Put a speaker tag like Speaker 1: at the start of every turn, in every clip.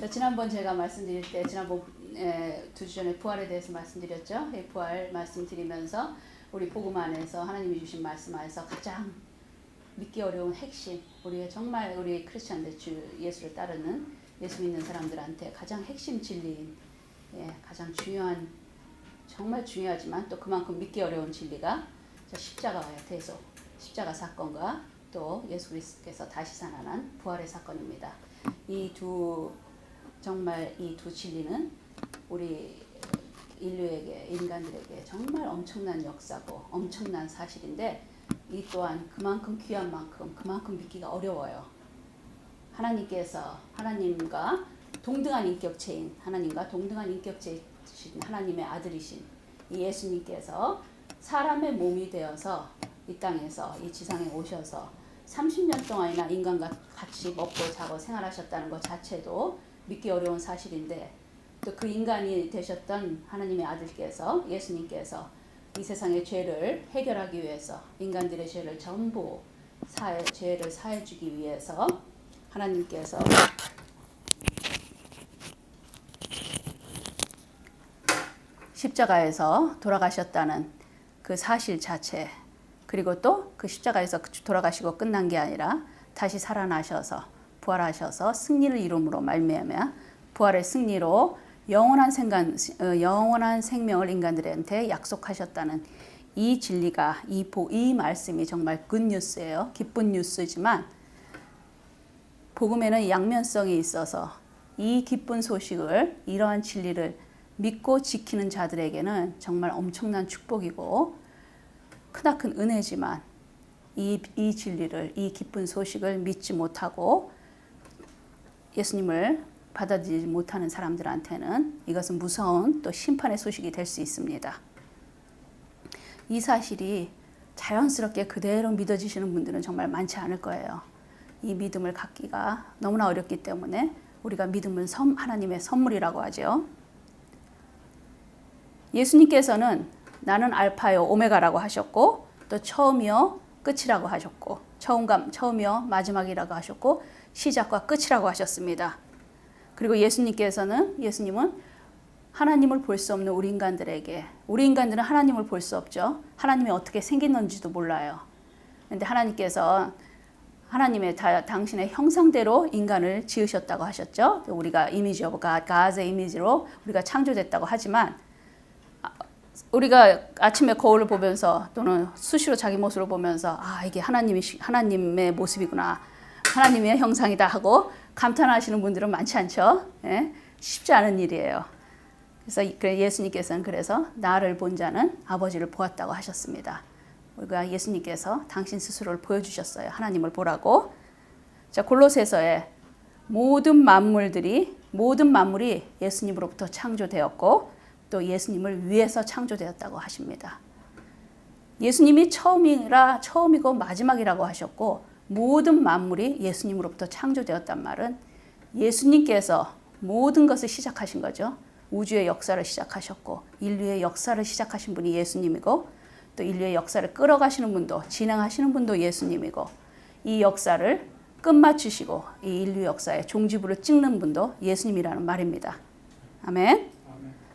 Speaker 1: 지난번 제가 말씀드릴 때 지난번 2주 전에 부활에 대해서 말씀드렸죠. 부활 말씀드리면서 우리 복음 안에서 하나님이 주신 말씀 안에서 가장 믿기 어려운 핵심, 우리의 정말 우리 크리스천들 주 예수를 따르는 예수 믿는 사람들한테 가장 핵심 진리인 가장 중요한, 정말 중요하지만 또 그만큼 믿기 어려운 진리가 십자가와의 대소, 십자가 사건과 또 예수 그리스도께서 다시 살아난 부활의 사건입니다. 정말 이 두 진리는 우리 인류에게, 인간들에게 정말 엄청난 역사고 엄청난 사실인데, 이 또한 그만큼 귀한 만큼 그만큼 믿기가 어려워요. 하나님과 동등한 인격체인 하나님의 아들이신 이 예수님께서 사람의 몸이 되어서 이 땅에서 이 지상에 오셔서 30년 동안이나 인간과 같이 먹고 자고 생활하셨다는 것 자체도 믿기 어려운 사실인데, 또 그 인간이 되셨던 하나님의 아들께서, 예수님께서 이 세상의 죄를 해결하기 위해서, 인간들의 죄를 전부 죄를 사해주기 위해서 하나님께서 십자가에서 돌아가셨다는 그 사실 자체, 그리고 또 그 십자가에서 돌아가시고 끝난 게 아니라 다시 살아나셔서 부활하셔서 승리를 이룸으로 말미암아 부활의 승리로 영원한 생명을 인간들한테 약속하셨다는 이 진리가, 이 말씀이 정말 굿뉴스예요. 기쁜 뉴스지만 복음에는 양면성이 있어서 이 기쁜 소식을, 이러한 진리를 믿고 지키는 자들에게는 정말 엄청난 축복이고 크나큰 은혜지만, 이 진리를, 이 기쁜 소식을 믿지 못하고 예수님을 받아들이지 못하는 사람들한테는 이것은 무서운 또 심판의 소식이 될 수 있습니다. 이 사실이 자연스럽게 그대로 믿어지시는 분들은 정말 많지 않을 거예요. 이 믿음을 갖기가 너무나 어렵기 때문에 우리가 믿음은 하나님의 선물이라고 하죠. 예수님께서는 나는 알파요 오메가라고 하셨고, 또 처음이요 끝이라고 하셨고, 처음이요 마지막이라고 하셨고, 시작과 끝이라고 하셨습니다. 그리고 예수님은 하나님을 볼 수 없는 우리 인간들은 하나님을 볼 수 없죠. 하나님이 어떻게 생겼는지도 몰라요. 그런데 하나님께서 당신의 형상대로 인간을 지으셨다고 하셨죠. 우리가 이미지 오브 God의 이미지로 우리가 창조됐다고 하지만, 우리가 아침에 거울을 보면서 또는 수시로 자기 모습을 보면서 이게 하나님의 모습이구나, 하나님의 형상이다 하고 감탄하시는 분들은 많지 않죠. 쉽지 않은 일이에요. 그래서 예수님께서는 나를 본 자는 아버지를 보았다고 하셨습니다. 우리가 예수님께서 당신 스스로를 보여주셨어요. 하나님을 보라고. 자, 골로새서에 모든 만물이 예수님으로부터 창조되었고 또 예수님을 위해서 창조되었다고 하십니다. 예수님이 처음이고 마지막이라고 하셨고, 모든 만물이 예수님으로부터 창조되었단 말은 예수님께서 모든 것을 시작하신 거죠. 우주의 역사를 시작하셨고 인류의 역사를 시작하신 분이 예수님이고, 또 인류의 역사를 끌어가시는 분도, 진행하시는 분도 예수님이고, 이 역사를 끝마치시고 이 인류 역사의 종지부를 찍는 분도 예수님이라는 말입니다. 아멘.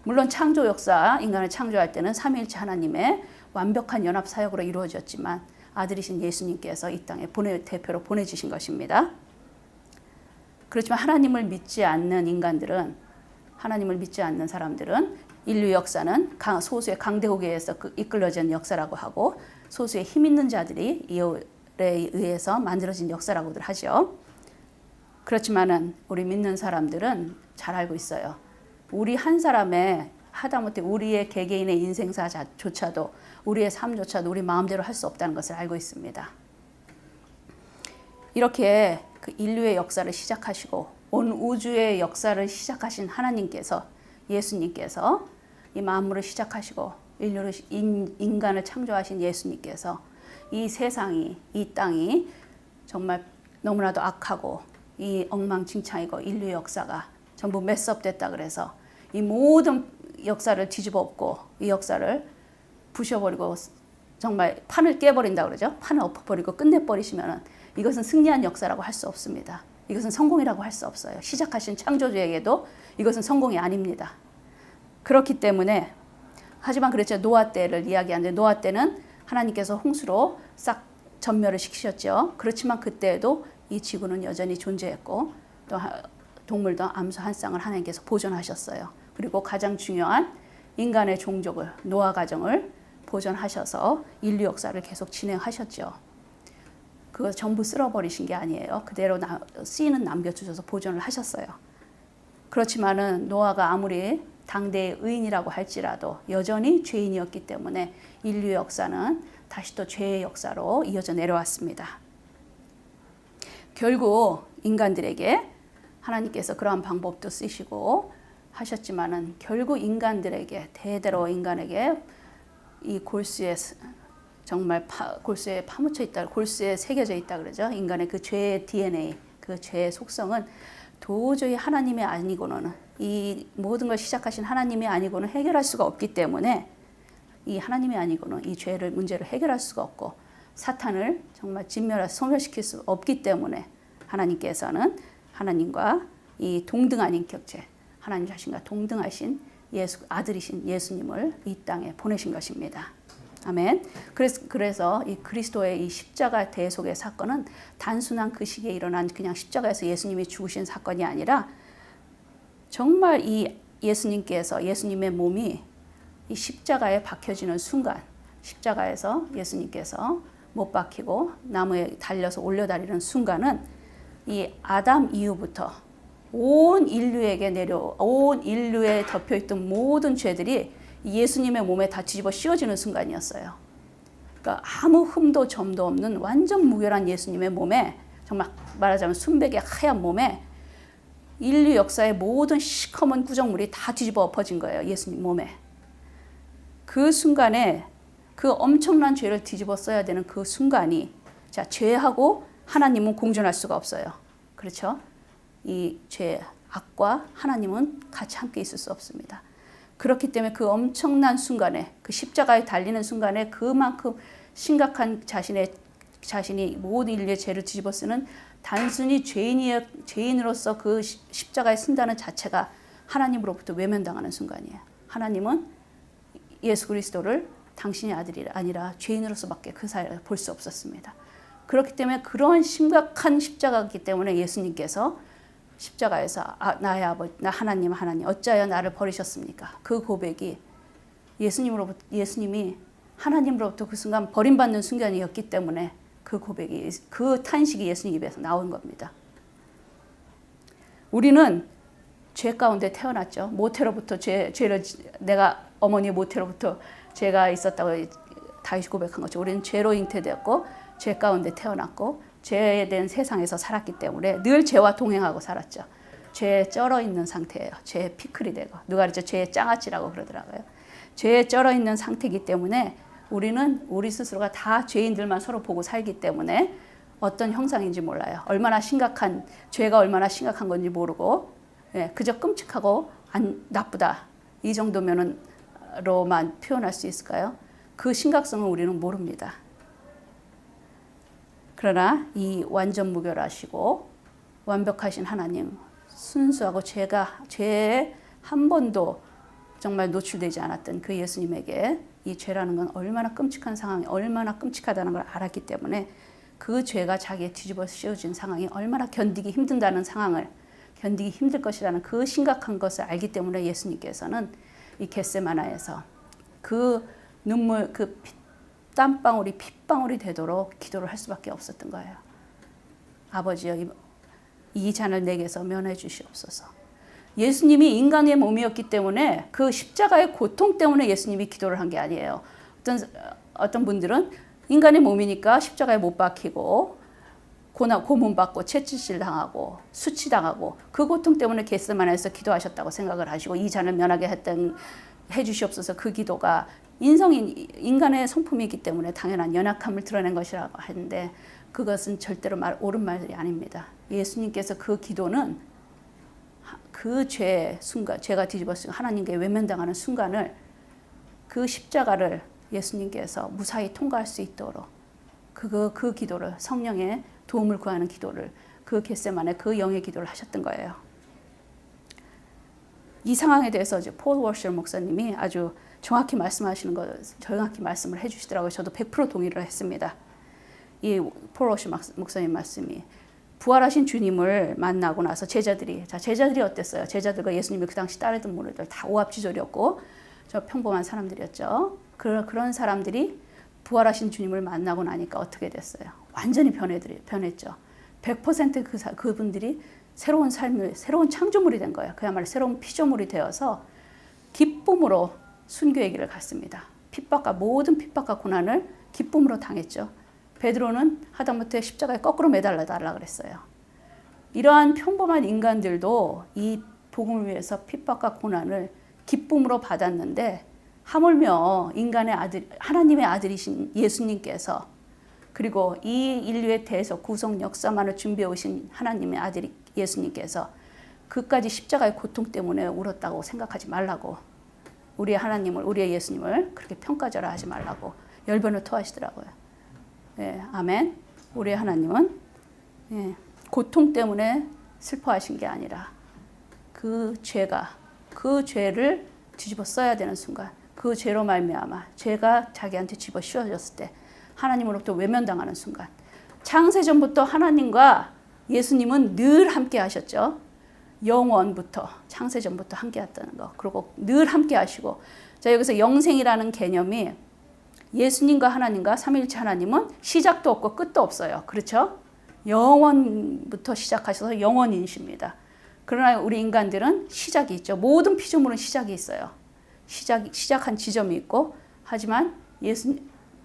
Speaker 1: 물론 창조 역사, 인간을 창조할 때는 삼위일체 하나님의 완벽한 연합 사역으로 이루어졌지만 아들이신 예수님께서 이 땅에 대표로 보내주신 것입니다. 그렇지만 하나님을 믿지 않는 사람들은 인류 역사는 소수의 강대국에 의해서 이끌어진 역사라고 하고, 소수의 힘 있는 자들이 이에 의해서 만들어진 역사라고들 하죠. 그렇지만은 우리 믿는 사람들은 잘 알고 있어요. 우리 한 사람의, 하다못해 우리의 개개인의 인생사조차도, 우리의 삶조차도 우리 마음대로 할 수 없다는 것을 알고 있습니다. 이렇게 그 인류의 역사를 시작하시고 온 우주의 역사를 시작하신 하나님께서, 예수님께서 이 만물을 시작하시고 인간을 창조하신 예수님께서 이 세상이, 이 땅이 정말 너무나도 악하고 이 엉망진창이고 인류의 역사가 전부 메스업됐다 그래서 이 모든 역사를 뒤집어 엎고 이 역사를 부셔버리고 정말 판을 깨버린다 그러죠. 판을 엎어버리고 끝내버리시면은 이것은 승리한 역사라고 할 수 없습니다. 이것은 성공이라고 할 수 없어요. 시작하신 창조주에게도 이것은 성공이 아닙니다. 그렇기 때문에 하지만 그랬죠. 노아 때를 이야기하는데 노아 때는 하나님께서 홍수로 싹 전멸을 시키셨죠. 그렇지만 그때에도 이 지구는 여전히 존재했고 또 동물도 암소 한 쌍을 하나님께서 보존하셨어요. 그리고 가장 중요한 인간의 종족을 노아 가정을 보존하셔서 인류 역사를 계속 진행하셨죠. 그거 전부 쓸어버리신 게 아니에요. 그대로 씨는 남겨주셔서 보존을 하셨어요. 그렇지만은 노아가 아무리 당대의 의인이라고 할지라도 여전히 죄인이었기 때문에 인류 역사는 다시 또 죄의 역사로 이어져 내려왔습니다. 결국 인간들에게 하나님께서 그러한 방법도 쓰시고 하셨지만은 결국 인간들에게 대대로 인간에게 이 골수에 정말 골수에 파묻혀 있다, 골수에 새겨져 있다 그러죠. 인간의 그 죄의 DNA, 그 죄의 속성은 도저히 하나님이 아니고는 이 모든 걸 시작하신 하나님이 아니고는 해결할 수가 없기 때문에 이 하나님이 아니고는 이 죄를 문제를 해결할 수가 없고 사탄을 정말 소멸시킬 수 없기 때문에 하나님께서는 하나님과 이 동등한 인격체, 하나님 자신과 동등하신 아들이신 예수님을 이 땅에 보내신 것입니다. 아멘. 그래서 이 그리스도의 이 십자가 대속의 사건은 단순한 그 시기에 일어난 그냥 십자가에서 예수님이 죽으신 사건이 아니라 정말 이 예수님의 몸이 이 십자가에 박혀지는 순간, 십자가에서 예수님께서 못 박히고 나무에 달려서 올려다리는 순간은 이 아담 이후부터 온 인류에 덮여있던 모든 죄들이 예수님의 몸에 다 뒤집어 씌워지는 순간이었어요. 그러니까 아무 흠도 점도 없는 완전 무결한 예수님의 몸에 정말 말하자면 순백의 하얀 몸에 인류 역사의 모든 시커먼 구정물이 다 뒤집어 엎어진 거예요. 예수님 몸에. 그 순간에 그 엄청난 죄를 뒤집어 써야 되는 그 순간이 자, 죄하고 하나님은 공존할 수가 없어요. 그렇죠? 이 죄, 악과 하나님은 같이 함께 있을 수 없습니다. 그렇기 때문에 그 엄청난 순간에 그 십자가에 달리는 순간에 그만큼 심각한 자신이 모든 인류의 죄를 뒤집어 쓰는 단순히 죄인으로서 그 십자가에 쓴다는 자체가 하나님으로부터 외면당하는 순간이에요. 하나님은 예수 그리스도를 당신의 아들이 아니라 죄인으로서밖에 그 사이를 볼 수 없었습니다. 그렇기 때문에 그런 심각한 십자가이기 때문에 예수님께서 십자가에서 나의 아버지, 나 하나님 어찌하여 나를 버리셨습니까? 그 고백이 예수님이 하나님으로부터 그 순간 버림받는 순간이었기 때문에 그 고백이, 그 탄식이 예수님 입에서 나온 겁니다. 우리는 죄 가운데 태어났죠. 모태로부터 내가 어머니 모태로부터 죄가 있었다고 다윗이 고백한 것처럼 우리는 죄로 잉태되었고 죄 가운데 태어났고 죄에 대한 세상에서 살았기 때문에 늘 죄와 동행하고 살았죠. 죄에 쩔어 있는 상태예요. 죄에 피클이 되고 누가 그랬죠? 죄의 장아찌라고 그러더라고요. 죄에 쩔어 있는 상태이기 때문에 우리는 우리 스스로가 다 죄인들만 서로 보고 살기 때문에 어떤 형상인지 몰라요. 죄가 얼마나 심각한 건지 모르고 그저 끔찍하고 나쁘다 이 정도로만 표현할 수 있을까요? 그 심각성은 우리는 모릅니다. 그러나 이 완전 무결하시고 완벽하신 하나님, 순수하고 죄에 한 번도 정말 노출되지 않았던 그 예수님에게 이 죄라는 건 얼마나 끔찍한 상황이, 얼마나 끔찍하다는 걸 알았기 때문에 그 죄가 자기에 뒤집어 씌워진 상황이 얼마나 견디기 힘든다는 상황을, 견디기 힘들 것이라는 그 심각한 것을 알기 때문에 예수님께서는 이 겟세마나에서 그 눈물, 그 땀방울이 핏방울이 되도록 기도를 할 수밖에 없었던 거예요. 아버지여, 이 잔을 내게서 면해 주시옵소서. 예수님이 인간의 몸이었기 때문에 그 십자가의 고통 때문에 예수님이 기도를 한 게 아니에요. 어떤 분들은 인간의 몸이니까 십자가에 못 박히고 고문받고 채찍질 당하고 수치당하고 그 고통 때문에 겟세마네에서 기도하셨다고 생각을 하시고 이 잔을 면하게 해주시옵소서. 그 기도가 인간의 성품이기 때문에 당연한 연약함을 드러낸 것이라고 하는데 그것은 절대로 옳은 말이 아닙니다. 예수님께서 그 기도는 그 죄가 뒤집어쓰고 하나님께 외면당하는 순간을 그 십자가를 예수님께서 무사히 통과할 수 있도록 그 기도를 성령의 도움을 구하는 기도를 그 겟세마네 그 영의 기도를 하셨던 거예요. 이 상황에 대해서 이제 폴 워셔 목사님이 아주 정확히 말씀하시는 거, 정확히 말씀을 해주시더라고요. 저도 100% 동의를 했습니다. 이 폴 워셔 목사님 말씀이 부활하신 주님을 만나고 나서 제자들이 어땠어요? 제자들과 예수님이 그 당시 따르던 무리들 다 오합지졸이었고 저 평범한 사람들이었죠. 그런 사람들이 부활하신 주님을 만나고 나니까 어떻게 됐어요? 완전히 변했죠. 100% 그분들이 새로운 삶을, 새로운 창조물이 된 거예요. 그야말로 새로운 피조물이 되어서 기쁨으로 순교의 길을 갔습니다. 모든 핍박과 고난을 기쁨으로 당했죠. 베드로는 하다못해 십자가에 거꾸로 매달려달라 그랬어요. 이러한 평범한 인간들도 이 복음을 위해서 핍박과 고난을 기쁨으로 받았는데 하물며 인간의 아들, 하나님의 아들이신 예수님께서 그리고 이 인류에 대해서 구속 역사만을 준비해 오신 하나님의 아들 예수님께서 그까지 십자가의 고통 때문에 울었다고 생각하지 말라고, 우리의 하나님을, 우리의 예수님을 그렇게 평가절하 하지 말라고 열변을 토하시더라고요. 예, 아멘. 우리의 하나님은 고통 때문에 슬퍼하신 게 아니라 그 죄를 뒤집어 써야 되는 순간, 그 죄로 말미암아 죄가 자기한테 집어 씌워졌을 때 하나님으로부터 외면당하는 순간, 창세전부터 하나님과 예수님은 늘 함께 하셨죠. 영원부터, 창세전부터 함께 했다는 거. 그리고 늘 함께 하시고, 자, 여기서 영생이라는 개념이 예수님과 하나님과 삼위일체 하나님은 시작도 없고 끝도 없어요. 그렇죠? 영원부터 시작하셔서 영원이십니다. 그러나 우리 인간들은 시작이 있죠. 모든 피조물은 시작이 있어요. 시작한 지점이 있고, 하지만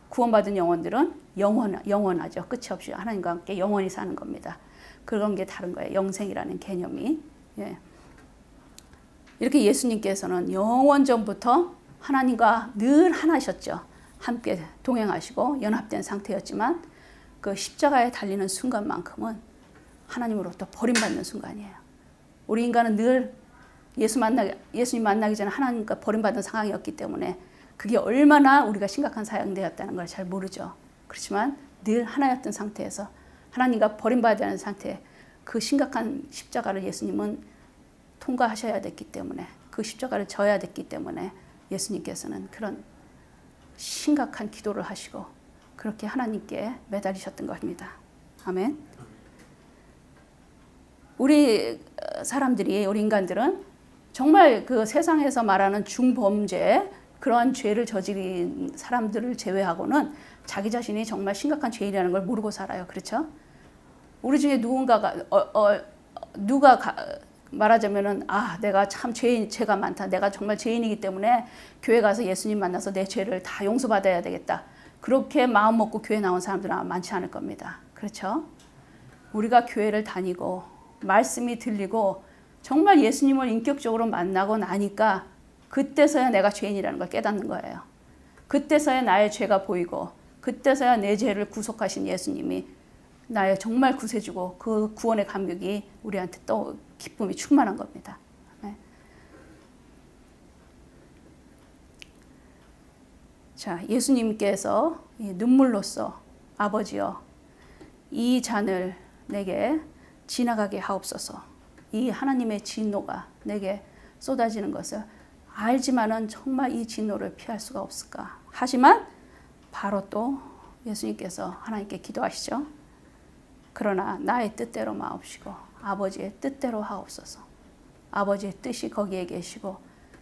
Speaker 1: 구원받은 영혼들은 영원하죠. 끝이 없이 하나님과 함께 영원히 사는 겁니다. 그런 게 다른 거예요. 영생이라는 개념이. 예. 이렇게 예수님께서는 영원 전부터 하나님과 늘 하나셨죠. 함께 동행하시고 연합된 상태였지만 그 십자가에 달리는 순간만큼은 하나님으로부터 버림받는 순간이에요. 우리 인간은 늘 예수님 만나기 전에 하나님과 버림받은 상황이었기 때문에 그게 얼마나 우리가 심각한 사양되었다는 걸 잘 모르죠. 그렇지만 늘 하나였던 상태에서 하나님과 버림받아야 하는 상태, 그 심각한 십자가를 예수님은 통과하셔야 됐기 때문에, 그 십자가를 져야 됐기 때문에 예수님께서는 그런 심각한 기도를 하시고 그렇게 하나님께 매달리셨던 것입니다. 아멘. 우리 사람들이, 우리 인간들은 정말 그 세상에서 말하는 중범죄, 그러한 죄를 저지른 사람들을 제외하고는 자기 자신이 정말 심각한 죄인이라는 걸 모르고 살아요. 그렇죠? 우리 중에 누가 말하자면은, 내가 참 죄가 많다. 내가 정말 죄인이기 때문에 교회 가서 예수님 만나서 내 죄를 다 용서받아야 되겠다. 그렇게 마음 먹고 교회 나온 사람들은 많지 않을 겁니다. 그렇죠? 우리가 교회를 다니고 말씀이 들리고 정말 예수님을 인격적으로 만나고 나니까 그때서야 내가 죄인이라는 걸 깨닫는 거예요. 그때서야 나의 죄가 보이고 그때서야 내 죄를 구속하신 예수님이 나의 정말 구세주고 그 구원의 감격이 우리한테 또 기쁨이 충만한 겁니다. 네. 자, 예수님께서 눈물로써 아버지여 이 잔을 내게 지나가게 하옵소서. 이 하나님의 진노가 내게 쏟아지는 것을 알지만은 정말 이 진노를 피할 수가 없을까. 하지만 바로 또 예수님께서 하나님께 기도하시죠. 그러나 나의 뜻대로 마옵시고 아버지의 뜻대로 하옵소서. 아버지의 뜻이 거기에 계시고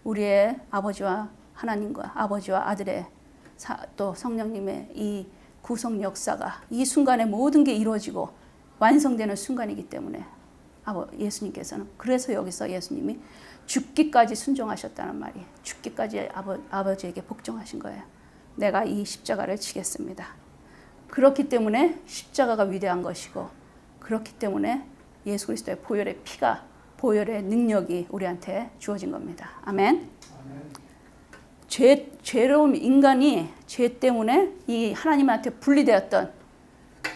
Speaker 1: 우리의 아버지와 하나님과 아버지와 아들의 또 성령님의 이 구속 역사가 이 순간에 모든 게 이루어지고 완성되는 순간이기 때문에 예수님께서는, 그래서 여기서 예수님이 죽기까지 순종하셨다는 말이, 죽기까지 아버지에게 복종하신 거예요. 내가 이 십자가를 지겠습니다. 그렇기 때문에 십자가가 위대한 것이고, 그렇기 때문에 예수 그리스도의 보혈의 피가, 보혈의 능력이 우리한테 주어진 겁니다. 아멘. 죄로운 인간이 죄 때문에 이 하나님한테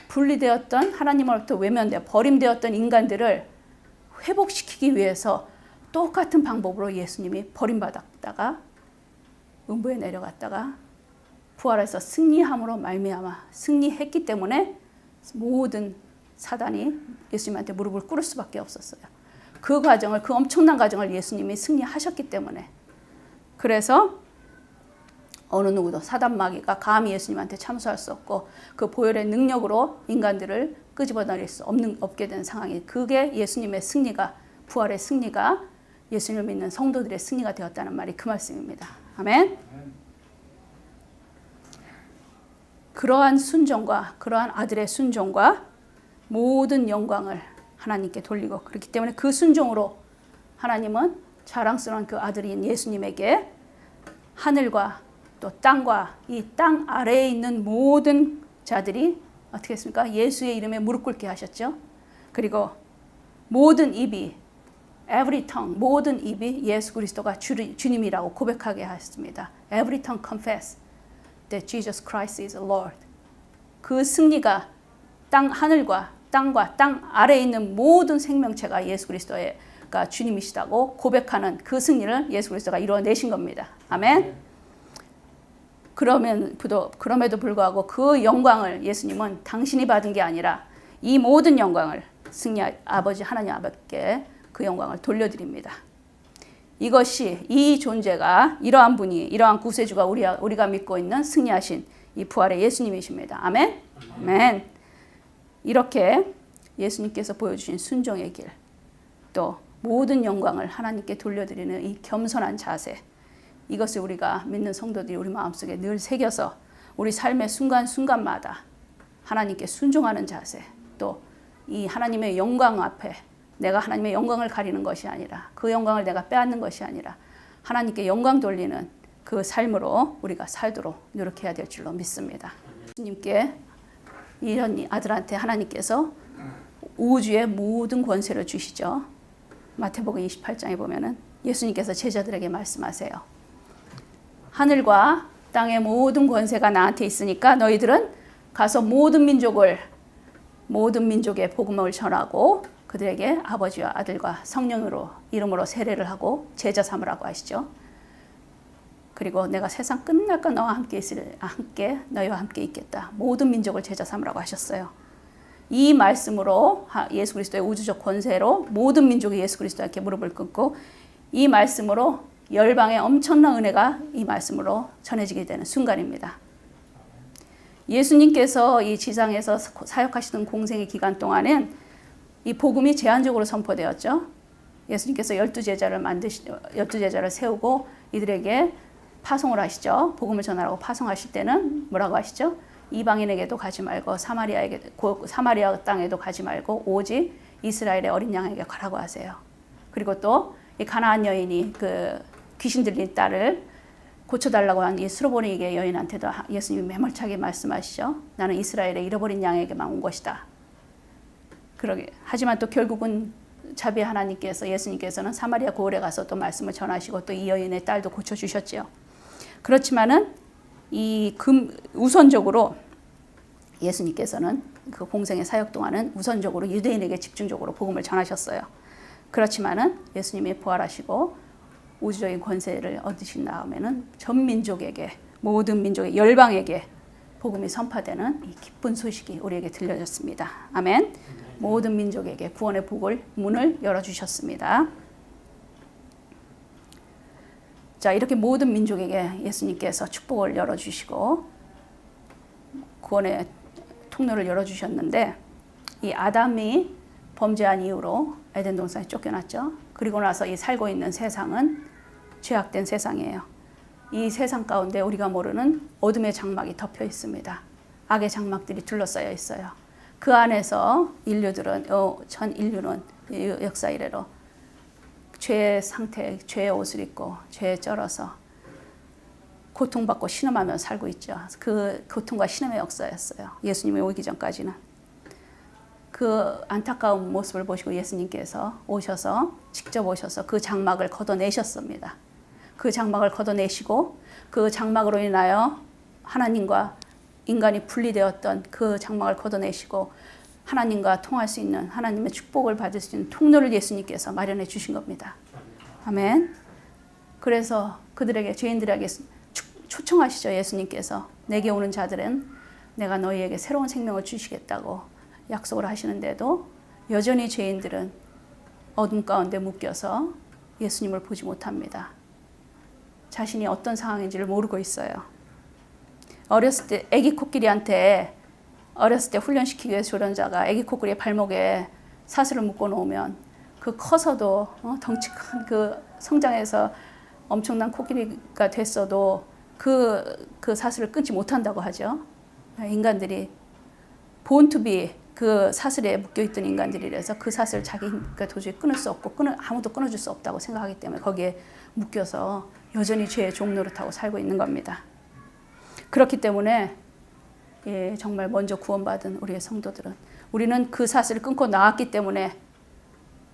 Speaker 1: 분리되었던 하나님으로부터 외면되어 버림되었던 인간들을 회복시키기 위해서 똑같은 방법으로 예수님이 버림받았다가 음부에 내려갔다가 부활해서 승리함으로 말미암아 승리했기 때문에 모든 사단이 예수님한테 무릎을 꿇을 수밖에 없었어요. 그 과정을, 그 엄청난 과정을 예수님이 승리하셨기 때문에. 그래서 어느 누구도 사단 마귀가 감히 예수님한테 참수할 수 없고 그 보혈의 능력으로 인간들을 끄집어낼 수 없게 된 상황이, 그게 예수님의 승리가, 부활의 승리가 예수님을 믿는 성도들의 승리가 되었다는 말이 그 말씀입니다. 아멘. 그러한 순종과 그러한 아들의 순종과 모든 영광을 하나님께 돌리고, 그렇기 때문에 그 순종으로 하나님은 자랑스러운 그 아들인 예수님에게 하늘과 또 땅과 이 땅 아래에 있는 모든 자들이 어떻게 했습니까? 예수의 이름에 무릎 꿇게 하셨죠. 그리고 모든 입이, every tongue, 모든 입이 예수 그리스도가 주님이라고 고백하게 하셨습니다. Every tongue confess that Jesus Christ is Lord. 그 승리가 하늘과 땅과 땅 아래에 있는 모든 생명체가 예수 그리스도가 주님이시다고 고백하는 그 승리를 예수 그리스도가 이루어내신 겁니다. 아멘. 그럼에도 불구하고 그 영광을 예수님은 당신이 받은 게 아니라 이 모든 영광을 승리 아버지 하나님 아버지께 그 영광을 돌려드립니다. 이것이, 이 존재가, 이러한 분이, 이러한 구세주가 우리가 믿고 있는 승리하신 이 부활의 예수님이십니다. 아멘. 아멘. 이렇게 예수님께서 보여주신 순종의 길, 또 모든 영광을 하나님께 돌려드리는 이 겸손한 자세, 이것을 우리가 믿는 성도들이 우리 마음속에 늘 새겨서 우리 삶의 순간순간마다 하나님께 순종하는 자세, 또 이 하나님의 영광 앞에 내가 하나님의 영광을 가리는 것이 아니라, 그 영광을 내가 빼앗는 것이 아니라 하나님께 영광 돌리는 그 삶으로 우리가 살도록 노력해야 될 줄로 믿습니다. 예수님께, 이런 아들한테 하나님께서 우주의 모든 권세를 주시죠. 마태복음 28장에 보면은 예수님께서 제자들에게 말씀하세요. 하늘과 땅의 모든 권세가 나한테 있으니까 너희들은 가서 모든 민족의 복음을 전하고 그들에게 아버지와 아들과 성령으로 이름으로 세례를 하고 제자 삼으라고 하시죠. 그리고 내가 세상 끝날까 너희와 함께 있겠다. 모든 민족을 제자 삼으라고 하셨어요. 이 말씀으로 예수 그리스도의 우주적 권세로 모든 민족이 예수 그리스도에게 무릎을 꿇고, 이 말씀으로 열방의 엄청난 은혜가 이 말씀으로 전해지게 되는 순간입니다. 예수님께서 이 지상에서 사역하시던 공생의 기간 동안엔 이 복음이 제한적으로 선포되었죠. 예수님께서 12제자를 세우고 이들에게 파송을 하시죠. 복음을 전하라고 파송하실 때는 뭐라고 하시죠? 이방인에게도 가지 말고 사마리아 땅에도 가지 말고 오직 이스라엘의 어린 양에게 가라고 하세요. 그리고 또 이 가나안 여인이 그 귀신 들린 딸을 고쳐달라고 한 이 스로보니게 여인한테도 예수님이 매몰차게 말씀하시죠. 나는 이스라엘의 잃어버린 양에게만 온 것이다. 하지만 또 결국은 자비 하나님께서, 예수님께서는 사마리아 고을에 가서 또 말씀을 전하시고 또 이 여인의 딸도 고쳐주셨죠. 그렇지만은 우선적으로 예수님께서는 그 공생의 사역 동안은 우선적으로 유대인에게 집중적으로 복음을 전하셨어요. 그렇지만은 예수님이 부활하시고 우주적인 권세를 얻으신 다음에는 전 민족에게, 모든 민족의 열방에게 복음이 선포되는 이 기쁜 소식이 우리에게 들려졌습니다. 아멘. 모든 민족에게 구원의 문을 열어주셨습니다. 자, 이렇게 모든 민족에게 예수님께서 축복을 열어주시고 구원의 통로를 열어주셨는데, 이 아담이 범죄한 이후로 에덴 동산에 쫓겨났죠. 그리고 나서 이 살고 있는 세상은 죄악된 세상이에요. 이 세상 가운데 우리가 모르는 어둠의 장막이 덮여 있습니다. 악의 장막들이 둘러싸여 있어요. 그 안에서 전 인류는 역사 이래로 죄의 상태, 죄의 옷을 입고 죄에 쩔어서 고통받고 신음하며 살고 있죠. 그 고통과 신음의 역사였어요. 예수님이 오기 전까지는. 그 안타까운 모습을 보시고 예수님께서 직접 오셔서 그 장막을 걷어내셨습니다. 그 장막을 걷어내시고 그 장막으로 인하여 하나님과 인간이 분리되었던 그 장막을 걷어내시고 하나님과 통할 수 있는, 하나님의 축복을 받을 수 있는 통로를 예수님께서 마련해 주신 겁니다. 아멘. 그래서 그들에게, 죄인들에게 초청하시죠. 예수님께서 내게 오는 자들은 내가 너희에게 새로운 생명을 주시겠다고 약속을 하시는데도 여전히 죄인들은 어둠 가운데 묶여서 예수님을 보지 못합니다. 자신이 어떤 상황인지를 모르고 있어요. 어렸을 때 아기 코끼리한테 어렸을 때 훈련시키기 위해서 조련자가 아기 코끼리의 발목에 사슬을 묶어 놓으면 그 커서도 덩치 큰 그 성장해서 엄청난 코끼리가 됐어도 그 사슬을 끊지 못한다고 하죠. 인간들이 born to be 그 사슬에 묶여있던 인간들이라서 그 사슬을 자기가 도저히 끊을 수 없고 아무도 끊어줄 수 없다고 생각하기 때문에 거기에 묶여서 여전히 죄의 종노릇하고 살고 있는 겁니다. 그렇기 때문에 정말 먼저 구원받은 우리의 성도들은 우리는 그 사슬을 끊고 나왔기 때문에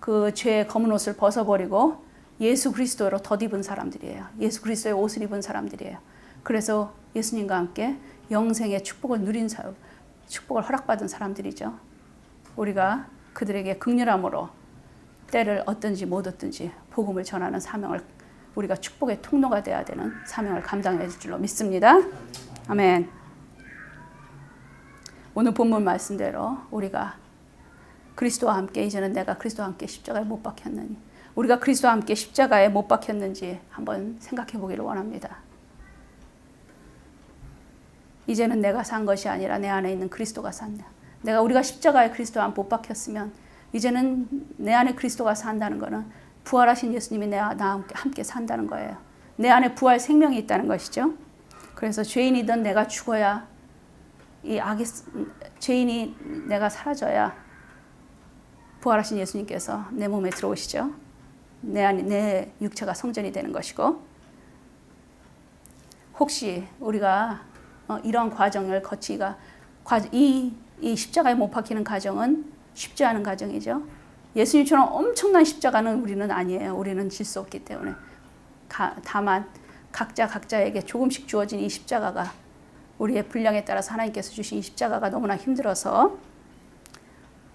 Speaker 1: 그 죄의 검은 옷을 벗어버리고 예수 그리스도로 덧입은 사람들이에요. 예수 그리스도의 옷을 입은 사람들이에요. 그래서 예수님과 함께 영생의 축복을 누린 사람, 축복을 허락받은 사람들이죠. 우리가 그들에게 긍휼함으로 때를 얻든지 못 얻든지 복음을 전하는 사명을 우리가 축복의 통로가 되어야 되는 사명을 감당해야 될 줄로 믿습니다. 아멘. 오늘 본문 말씀대로 우리가 그리스도와 함께 이제는 내가 그리스도와 함께 십자가에 못 박혔느니 우리가 그리스도와 함께 십자가에 못 박혔는지 한번 생각해 보기를 원합니다. 이제는 내가 산 것이 아니라 내 안에 있는 그리스도가 산다. 우리가 십자가에 그리스도와 못 박혔으면 이제는 내 안에 그리스도가 산다는 것은 부활하신 예수님이 나와 함께 산다는 거예요. 내 안에 부활 생명이 있다는 것이죠. 그래서 죄인이든 내가 죽어야 죄인이 내가 사라져야 부활하신 예수님께서 내 몸에 들어오시죠. 내 육체가 성전이 되는 것이고 혹시 우리가 이런 과정을 거치기가 이 십자가에 못 박히는 과정은 쉽지 않은 과정이죠. 예수님처럼 엄청난 십자가는 우리는 아니에요. 우리는 질 수 없기 때문에 다만 각자에게 조금씩 주어진 이 십자가가 우리의 분량에 따라서 하나님께서 주신 이 십자가가 너무나 힘들어서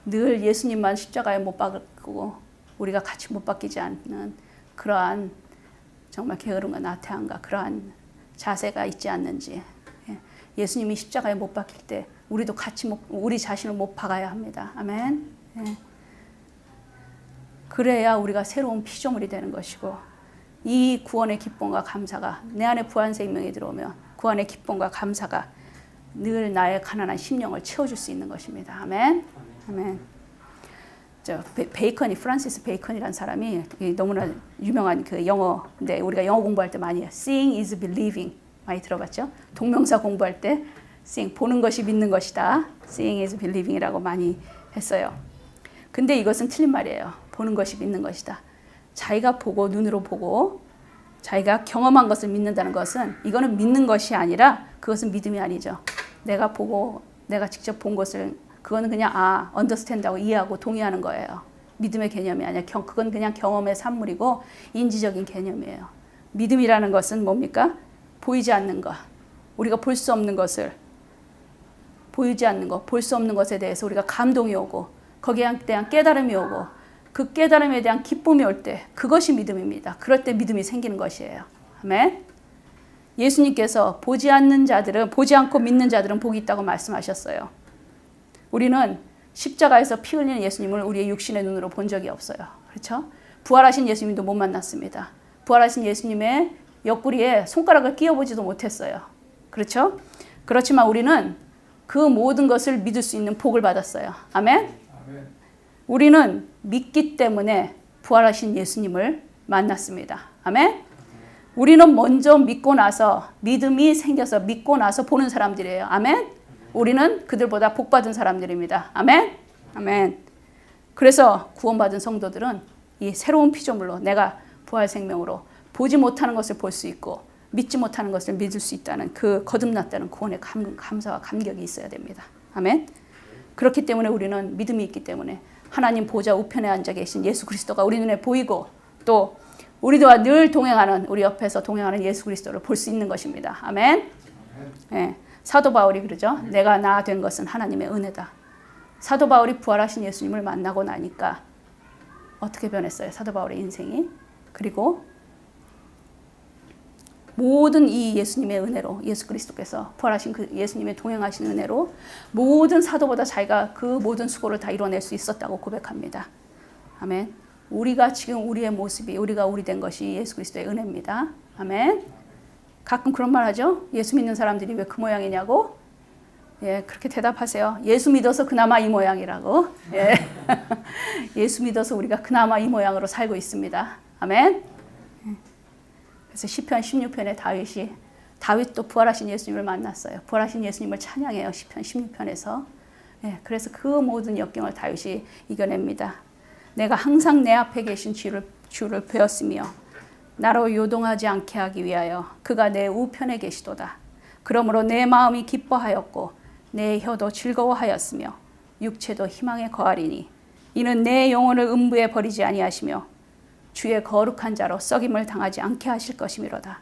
Speaker 1: 늘 예수님만 십자가에 못 박고 우리가 같이 못 박히지 않는 그러한 정말 게으름과 나태함과 그러한 자세가 있지 않는지 예수님이 십자가에 못 박힐 때 우리도 같이 우리 자신을 못 박아야 합니다. 아멘. 그래야 우리가 새로운 피조물이 되는 것이고 이 구원의 기쁨과 감사가 내 안에 부활 생명이 들어오면 구원의 기쁨과 감사가 늘 나의 가난한 심령을 채워줄 수 있는 것입니다. 아멘. 아멘. 프란시스 베이컨이라는 사람이 너무나 유명한 그 영어인데 우리가 영어 공부할 때 많이 해요. Seeing is believing 많이 들어봤죠? 동명사 공부할 때 seeing 보는 것이 믿는 것이다. Seeing is believing이라고 많이 했어요. 근데 이것은 틀린 말이에요. 보는 것이 믿는 것이다. 자기가 보고 눈으로 보고 자기가 경험한 것을 믿는다는 것은 이거는 믿는 것이 아니라 그것은 믿음이 아니죠. 내가 보고 내가 직접 본 것을 그거는 그냥 understand하고 이해하고 동의하는 거예요. 믿음의 개념이 아니라 그건 그냥 경험의 산물이고 인지적인 개념이에요. 믿음이라는 것은 뭡니까? 보이지 않는 것. 우리가 볼 수 없는 것을 보이지 않는 것, 볼 수 없는 것에 대해서 우리가 감동이 오고 거기에 대한 깨달음이 오고 그 깨달음에 대한 기쁨이 올 때 그것이 믿음입니다. 그럴 때 믿음이 생기는 것이에요. 아멘. 예수님께서 보지 않고 믿는 자들은 복이 있다고 말씀하셨어요. 우리는 십자가에서 피 흘리는 예수님을 우리의 육신의 눈으로 본 적이 없어요. 그렇죠? 부활하신 예수님도 못 만났습니다. 부활하신 예수님의 옆구리에 손가락을 끼워보지도 못했어요. 그렇죠? 그렇지만 우리는 그 모든 것을 믿을 수 있는 복을 받았어요. 아멘? 아멘. 우리는 믿기 때문에 부활하신 예수님을 만났습니다. 아멘? 우리는 먼저 믿고 나서 믿음이 생겨서 믿고 나서 보는 사람들이에요. 아멘? 우리는 그들보다 복받은 사람들입니다. 아멘? 아멘. 그래서 구원받은 성도들은 이 새로운 피조물로 내가 부활 생명으로 보지 못하는 것을 볼 수 있고 믿지 못하는 것을 믿을 수 있다는 그 거듭났다는 구원의 감사와 감격이 있어야 됩니다. 아멘. 그렇기 때문에 우리는 믿음이 있기 때문에 하나님 보좌 우편에 앉아 계신 예수 그리스도가 우리 눈에 보이고 또 우리와 늘 동행하는 우리 옆에서 동행하는 예수 그리스도를 볼 수 있는 것입니다. 아멘. 네. 사도 바울이 그러죠. 내가 나 된 것은 하나님의 은혜다. 사도 바울이 부활하신 예수님을 만나고 나니까 어떻게 변했어요? 사도 바울의 인생이. 그리고 모든 이 예수님의 은혜로, 예수 그리스도께서 부활하신 그 예수님의 동행하신 은혜로 모든 사도보다 자기가 그 모든 수고를 다 이뤄낼 수 있었다고 고백합니다. 아멘. 우리가 지금 우리의 모습이, 우리가 우리 된 것이 예수 그리스도의 은혜입니다. 아멘. 가끔 그런 말 하죠. 예수 믿는 사람들이 왜 그 모양이냐고. 예, 그렇게 대답하세요. 예수 믿어서 그나마 이 모양이라고. 예. 예수 믿어서 우리가 그나마 이 모양으로 살고 있습니다. 아멘. 그래서 시편 16편에 다윗도 부활하신 예수님을 만났어요. 부활하신 예수님을 찬양해요. 시편 16편에서. 예, 그래서 그 모든 역경을 다윗이 이겨냅니다. 내가 항상 내 앞에 계신 주를 배웠으며 나로 요동하지 않게 하기 위하여 그가 내 우편에 계시도다. 그러므로 내 마음이 기뻐하였고 내 혀도 즐거워하였으며 육체도 희망에 거하리니 이는 내 영혼을 음부에 버리지 아니하시며 주의 거룩한 자로 썩임을 당하지 않게 하실 것이미로다.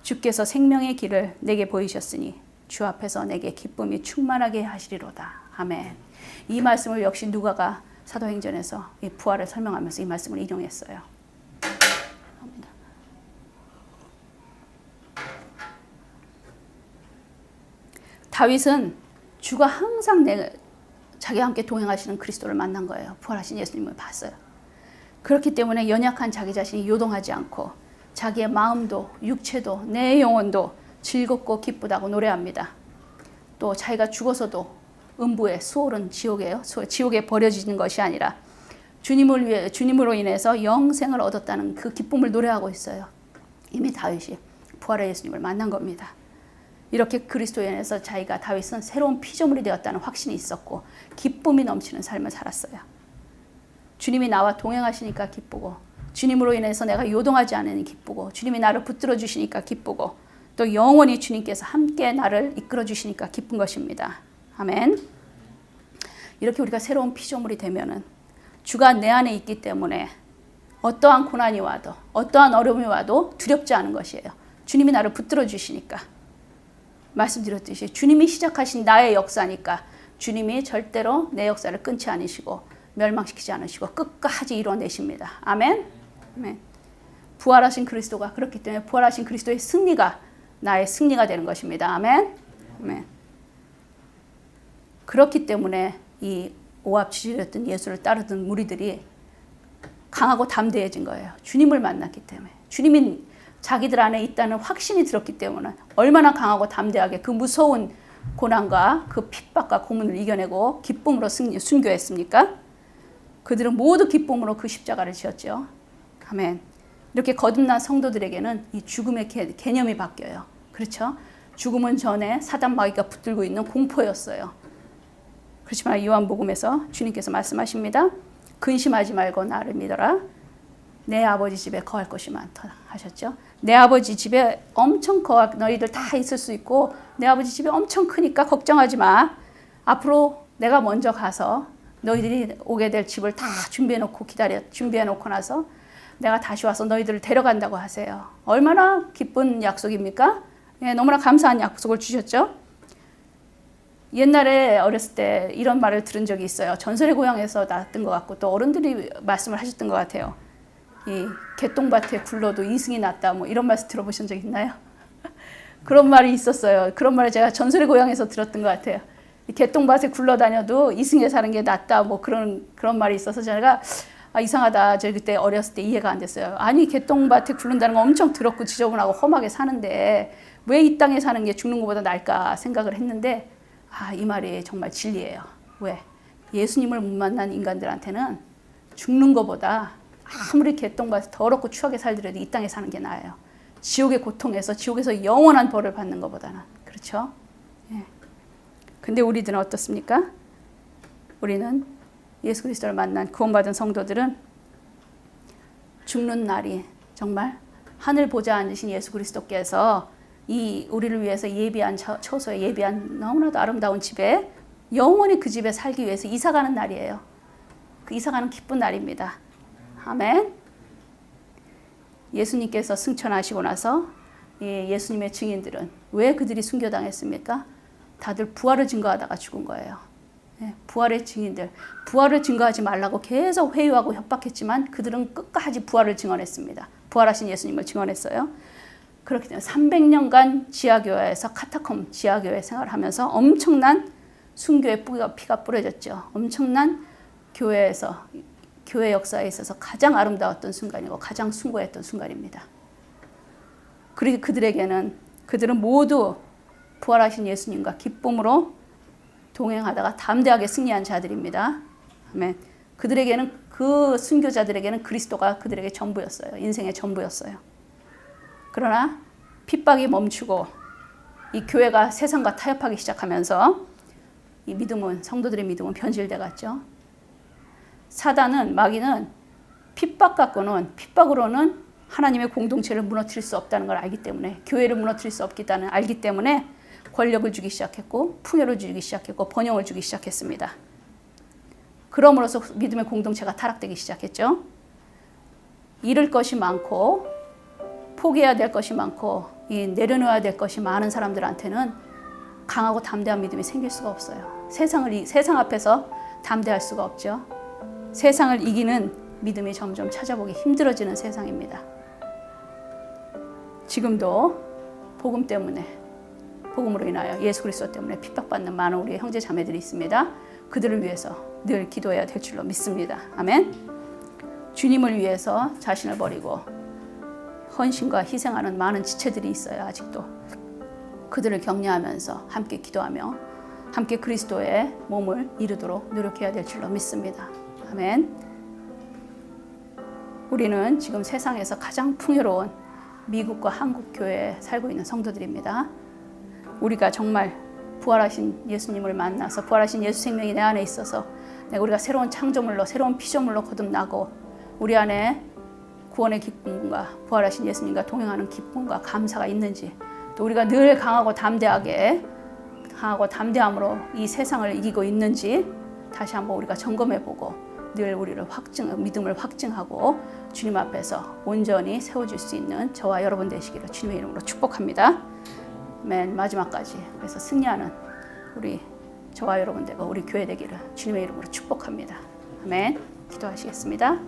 Speaker 1: 주께서 생명의 길을 내게 보이셨으니 주 앞에서 내게 기쁨이 충만하게 하시리로다. 아멘. 이 말씀을 역시 누가가 사도행전에서 이 부활을 설명하면서 이 말씀을 인용했어요. 다윗은 주가 항상 자기와 함께 동행하시는 그리스도를 만난 거예요. 부활하신 예수님을 봤어요. 그렇기 때문에 연약한 자기 자신이 요동하지 않고 자기의 마음도 육체도 내 영혼도 즐겁고 기쁘다고 노래합니다. 또 자기가 죽어서도 음부의 수월은 지옥이에요. 지옥에 버려지는 것이 아니라 주님으로 인해서 영생을 얻었다는 그 기쁨을 노래하고 있어요. 이미 다윗이 부활의 예수님을 만난 겁니다. 이렇게 그리스도에 인해서 다윗은 새로운 피조물이 되었다는 확신이 있었고 기쁨이 넘치는 삶을 살았어요. 주님이 나와 동행하시니까 기쁘고 주님으로 인해서 내가 요동하지 않으니 기쁘고 주님이 나를 붙들어 주시니까 기쁘고 또 영원히 주님께서 함께 나를 이끌어 주시니까 기쁜 것입니다. 아멘. 이렇게 우리가 새로운 피조물이 되면은 주가 내 안에 있기 때문에 어떠한 고난이 와도 어떠한 어려움이 와도 두렵지 않은 것이에요. 주님이 나를 붙들어 주시니까. 말씀드렸듯이 주님이 시작하신 나의 역사니까 주님이 절대로 내 역사를 끊지 않으시고 멸망시키지 않으시고 끝까지 이뤄내십니다. 아멘. 아멘. 부활하신 그리스도가 그렇기 때문에 부활하신 그리스도의 승리가 나의 승리가 되는 것입니다. 아멘. 아멘. 그렇기 때문에 이 오합지졸이었던 예수를 따르던 무리들이 강하고 담대해진 거예요. 주님을 만났기 때문에. 주님이 자기들 안에 있다는 확신이 들었기 때문에 얼마나 강하고 담대하게 그 무서운 고난과 그 핍박과 고문을 이겨내고 기쁨으로 순교했습니까? 그들은 모두 기쁨으로 그 십자가를 지었죠. 아멘. 이렇게 거듭난 성도들에게는 이 죽음의 개념이 바뀌어요. 그렇죠? 죽음은 전에 사단 마귀가 붙들고 있는 공포였어요. 그렇지만 요한복음에서 주님께서 말씀하십니다. 근심하지 말고 나를 믿어라. 내 아버지 집에 거할 곳이 많다 하셨죠. 내 아버지 집에 엄청 너희들 다 있을 수 있고 내 아버지 집이 엄청 크니까 걱정하지 마. 앞으로 내가 먼저 가서 너희들이 오게 될 집을 다 준비해놓고 나서 내가 다시 와서 너희들을 데려간다고 하세요. 얼마나 기쁜 약속입니까? 예, 너무나 감사한 약속을 주셨죠. 옛날에 어렸을 때 이런 말을 들은 적이 있어요. 전설의 고향에서 나왔던 것 같고 또 어른들이 말씀을 하셨던 것 같아요. 이 개똥밭에 굴러도 이승이 낫다 뭐 이런 말씀 들어보신 적 있나요? 그런 말이 있었어요. 그런 말을 제가 전설의 고향에서 들었던 것 같아요. 이 개똥밭에 굴러다녀도 이승에 사는 게 낫다 뭐 그런 말이 있어서 제가 이상하다. 저 그때 어렸을 때 이해가 안 됐어요. 아니 개똥밭에 굴른다는 거 엄청 더럽고 지저분하고 험하게 사는데 왜 이 땅에 사는 게 죽는 것보다 나을까 생각을 했는데 이 말이 정말 진리예요. 왜? 예수님을 못 만난 인간들한테는 죽는 것보다 아무리 개똥밭에 더럽고 추하게 살더라도 이 땅에 사는 게 나아요. 지옥의 고통에서 지옥에서 영원한 벌을 받는 것보다는. 그렇죠? 예. 근데 우리들은 어떻습니까? 우리는 예수 그리스도를 만난 구원받은 성도들은 죽는 날이 정말 하늘 보좌에 앉으신 예수 그리스도께서 이 우리를 위해서 예비한 처소에 예비한 너무나도 아름다운 집에 영원히 그 집에 살기 위해서 이사가는 날이에요. 그 이사가는 기쁜 날입니다. 아멘. 예수님께서 승천하시고 나서 예수님의 증인들은 왜 그들이 순교당했습니까? 다들 부활을 증거하다가 죽은 거예요. 부활의 증인들, 부활을 증거하지 말라고 계속 회유하고 협박했지만 그들은 끝까지 부활을 증언했습니다. 부활하신 예수님을 증언했어요. 그렇기 때문에 300년간 지하교회에서 카타콤 지하교회 생활하면서 엄청난 순교의 피가 뿌려졌죠. 엄청난 교회에서 교회 역사에 있어서 가장 아름다웠던 순간이고 가장 숭고했던 순간입니다. 그리고 그들은 모두 부활하신 예수님과 기쁨으로 동행하다가 담대하게 승리한 자들입니다. 아멘. 그 순교자들에게는 그리스도가 그들에게 전부였어요. 인생의 전부였어요. 그러나 핍박이 멈추고 이 교회가 세상과 타협하기 시작하면서 이 성도들의 믿음은 변질돼 갔죠. 마귀는 핍박으로는 하나님의 공동체를 무너뜨릴 수 없다는 걸 알기 때문에, 교회를 무너뜨릴 수 없다는 알기 때문에 권력을 주기 시작했고, 풍요를 주기 시작했고, 번영을 주기 시작했습니다. 그럼으로써 믿음의 공동체가 타락되기 시작했죠. 잃을 것이 많고, 포기해야 될 것이 많고, 내려놓아야 될 것이 많은 사람들한테는 강하고 담대한 믿음이 생길 수가 없어요. 세상 앞에서 담대할 수가 없죠. 세상을 이기는 믿음이 점점 찾아보기 힘들어지는 세상입니다. 지금도 복음으로 인하여 예수 그리스도 때문에 핍박받는 많은 우리의 형제 자매들이 있습니다. 그들을 위해서 늘 기도해야 될 줄로 믿습니다. 아멘. 주님을 위해서 자신을 버리고 헌신과 희생하는 많은 지체들이 있어요. 아직도 그들을 격려하면서 함께 기도하며 함께 그리스도의 몸을 이루도록 노력해야 될 줄로 믿습니다. 아멘. 우리는 지금 세상에서 가장 풍요로운 미국과 한국 교회에 살고 있는 성도들입니다. 우리가 정말 부활하신 예수님을 만나서 부활하신 예수 생명이 내 안에 있어서 우리가 새로운 창조물로 새로운 피조물로 거듭나고 우리 안에 구원의 기쁨과 부활하신 예수님과 동행하는 기쁨과 감사가 있는지, 또 우리가 늘 강하고 담대함으로 이 세상을 이기고 있는지 다시 한번 우리가 점검해보고 늘 우리를 믿음을 확증하고 주님 앞에서 온전히 세워질 수 있는 저와 여러분 되시기를 주님의 이름으로 축복합니다. 맨 마지막까지 그래서 승리하는 저와 여러분 되고 우리 교회 되기를 주님의 이름으로 축복합니다. 아멘. 기도하시겠습니다.